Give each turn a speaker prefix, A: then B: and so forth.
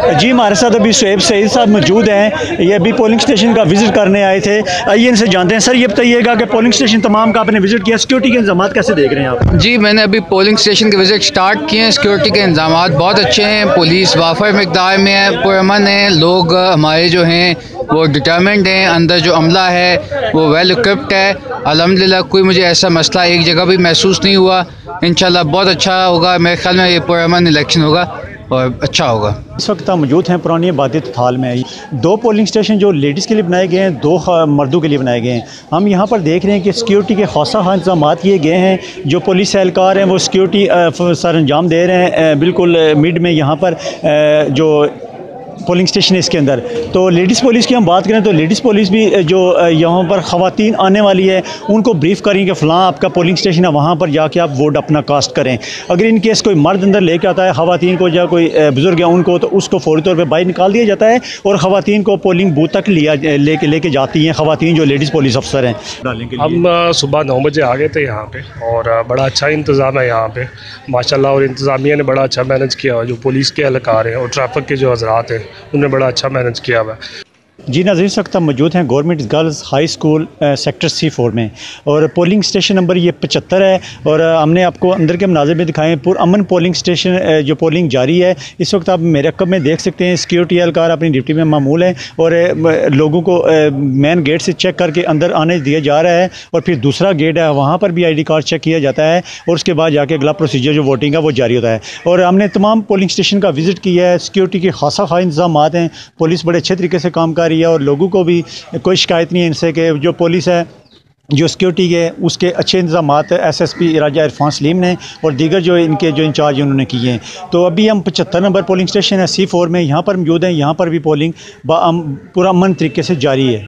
A: जी, हमारे साथ अभी शुएब सईद साहब मौजूद हैं। ये अभी पोलिंग स्टेशन का विज़िट करने आए थे। आइए इनसे जानते हैं। सर, ये बताइएगा कि पोलिंग स्टेशन तमाम का आपने विज़िट किया, सिक्योरिटी के इंतजाम कैसे देख रहे हैं आप?
B: जी, मैंने अभी पोलिंग स्टेशन के विज़िट स्टार्ट किए हैं। सिक्योरिटी के इंतजाम बहुत अच्छे हैं। पुलिस वाफर मकदार में है, पुरअमन है। लोग हमारे जो हैं वो डिटर्मेंट हैं। अंदर जो अमला है वो वेल इक्विप्ड है। अल्हम्दुलिल्लाह कोई मुझे ऐसा मसला एक जगह भी महसूस नहीं हुआ। इंशाल्लाह बहुत अच्छा होगा। मेरे ख्याल में ये पुरअमन इलेक्शन होगा और अच्छा होगा।
A: इस वक्त हम मौजूद हैं पुरानी आबादी थाल में। 2 पोलिंग स्टेशन जो लेडीज़ के लिए बनाए गए हैं, 2 मर्दों के लिए बनाए गए हैं। हम यहाँ पर देख रहे हैं कि सिक्योरिटी के खासा इंतजाम किए गए हैं। जो पुलिस एहलकार हैं वो सिक्योरिटी सर अंजाम दे रहे हैं। बिल्कुल मिड में यहाँ पर जो पोलिंग स्टेशन है इसके अंदर। तो लेडीज़ पुलिस की हम बात करें तो लेडीज़ पुलिस भी जो यहाँ पर ख़वातीन आने वाली है उनको ब्रीफ़ करें कि फ़लाँ आपका पोलिंग स्टेशन है, वहाँ पर जाके आप वोट अपना कास्ट करें। अगर इन केस कोई मर्द अंदर लेके आता है ख़वातीन को या कोई बुज़ुर्ग है उनको, तो उसको फ़ौरी तौर पर बाहर निकाल दिया जाता है और ख़वातीन को पोलिंग बूथ तक लेके जाती हैं ख़वातीन जो लेडीज़ पुलिस अफसर हैं।
C: हम सुबह 9 बजे आ गए थे यहाँ पे और बड़ा अच्छा इंतज़ाम है यहाँ पे माशाल्लाह। और इंतज़ामिया ने बड़ा अच्छा मैनेज किया हुआ। जो पुलिस के एहलकार हैं और ट्रैफिक के जो हज़रात हैं उन्होंने बड़ा अच्छा मैनेज किया हुआ है।
A: जी, नाज़रीन, इस वक्त हम मौजूद हैं government girls high school sector C4 में और पोलिंग स्टेशन नंबर ये 75 है। और हमने आपको अंदर के मनाज़िर में दिखाएँ। पुरअमन पोलिंग स्टेशन जो पोलिंग जारी है इस वक्त आप मेरे रकब में देख सकते हैं। सिक्योरिटी एहलकार अपनी ड्यूटी में मामूल है और लोगों को मेन गेट से चेक करके अंदर आने दिया जा रहा है। और फिर दूसरा गेट है, वहाँ पर भी ID कार्ड चेक किया जाता है और उसके बाद जाके अगला प्रोसीजर जो वोटिंग का वो जारी होता है। और हमने तमाम पोलिंग स्टेशन का विज़िट किया है। सिक्योरिटी के खासा इंतजाम हैं। पुलिस बड़े अच्छे तरीके से काम कर रही है और लोगों को भी कोई शिकायत नहीं है इनसे कि जो पुलिस है जो सिक्योरिटी के उसके अच्छे इंतजाम SSP राजा इरफान सलीम ने और दीगर जो इनके जो इंचार्ज उन्होंने किए हैं। तो अभी हम 75 नंबर पोलिंग स्टेशन है C4 में यहाँ पर मौजूद हैं। यहाँ पर भी पोलिंग पुरअमन तरीके से जारी है।